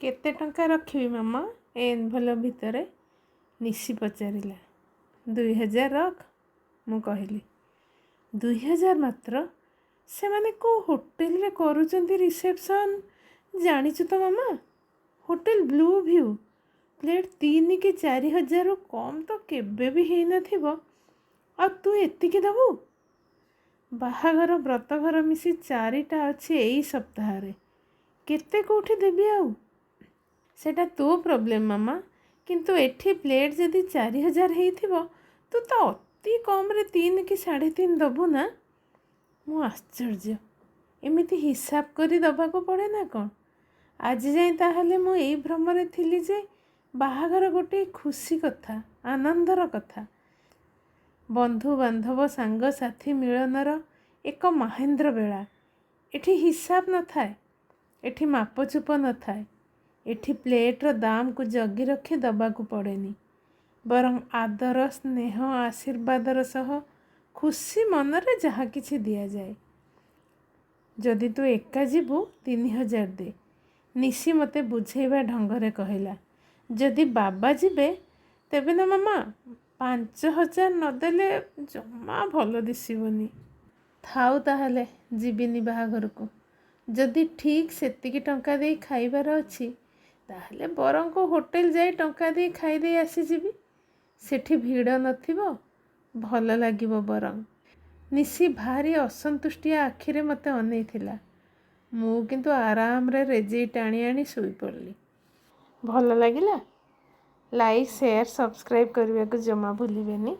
କେତେ ଟଙ୍କା ରଖିବି ମାମା ଏ ଏନଭଲପ୍ ଭିତରେ? ନିଶି ପଚାରିଲା। 2000 ରଖ, ମୁଁ କହିଲି। 2000 ମାତ୍ର? ସେମାନେ କେଉଁ ହୋଟେଲରେ କରୁଛନ୍ତି ରିସେପସନ୍ ଜାଣିଛୁ ତ ମାମା? Hotel blue view. ପ୍ଲେଟ୍ 3 କି 4000ରୁ କମ୍ ତ କେବେ ବି ହେଇନଥିବ। ଆଉ ତୁ ଏତିକି ଦେବୁ? ବାହାଘର ବ୍ରତଘର ମିଶି 4ଟା ଅଛି ଏଇ ସପ୍ତାହରେ। କେତେ କେଉଁଠି ଦେବି ଆଉ? ସେଟା ତୋ ପ୍ରୋବ୍ଲେମ୍ ମାମା, କିନ୍ତୁ ଏଠି ପ୍ଲେଟ୍ ଯଦି 4000 ହେଇଥିବ ତୁ ତ ଅତି କମ୍ରେ 3 କି 3.5 ଦେବୁ ନା? ମୁଁ ଆଶ୍ଚର୍ଯ୍ୟ। ଏମିତି ହିସାବ କରି ଦେବାକୁ ପଡ଼େ ନା କ'ଣ? ଆଜି ଯାଇ ତାହେଲେ ମୁଁ ଏଇ ଭ୍ରମରେ ଥିଲି ଯେ ବାହାଘର ଗୋଟିଏ ଖୁସି କଥା, ଆନନ୍ଦର କଥା। ବନ୍ଧୁବାନ୍ଧବ ସାଙ୍ଗସାଥି ମିଳନର ଏକ ମହେନ୍ଦ୍ର ବେଳା। ଏଠି ହିସାବ ନଥାଏ, ଏଠି ମାପଚୁପ ନଥାଏ, ଏଠି ପ୍ଲେଟ୍ର ଦାମକୁ ଜଗି ରଖି ଦେବାକୁ ପଡ଼େନି। ବରଂ ଆଦର, ସ୍ନେହ, ଆଶୀର୍ବାଦର ସହ ଖୁସି ମନରେ ଯାହା କିଛି ଦିଆଯାଏ। ଯଦି ତୁ ଏକା ଯିବୁ 3000 ଦେ, ନିଶି ମୋତେ ବୁଝେଇବା ଢଙ୍ଗରେ କହିଲା। ଯଦି ବାବା ଯିବେ ତେବେ ନା ମାମା 5000 ନଦେଲେ ଜମା ଭଲ ଦିଶିବନି। ଥାଉ ତାହେଲେ, ଯିବିନି ବାହାଘରକୁ। ଯଦି ଠିକ୍ ସେତିକି ଟଙ୍କା ଦେଇ ଖାଇବାର ଅଛି ତାହେଲେ ବରଂ ହୋଟେଲ ଯାଇ ଟଙ୍କା ଦେଇ ଖାଇଦେଇ ଆସିଯିବି। ସେଠି ଭିଡ଼ ନଥିବ, ଭଲ ଲାଗିବ ବରଂ। ନିଶି ଭାରି ଅସନ୍ତୁଷ୍ଟିଆ ଆଖିରେ ମୋତେ ଅନେଇଥିଲା। ମୁଁ କିନ୍ତୁ ଆରାମରେ ରେଜେଇ ଟାଣି ଆଣି ଶୋଇପଡ଼ିଲି। ଭଲ ଲାଗିଲା? ଲାଇକ୍, ସେୟାର, ସବସ୍କ୍ରାଇବ୍ କରିବାକୁ ଜମା ଭୁଲିବେନି।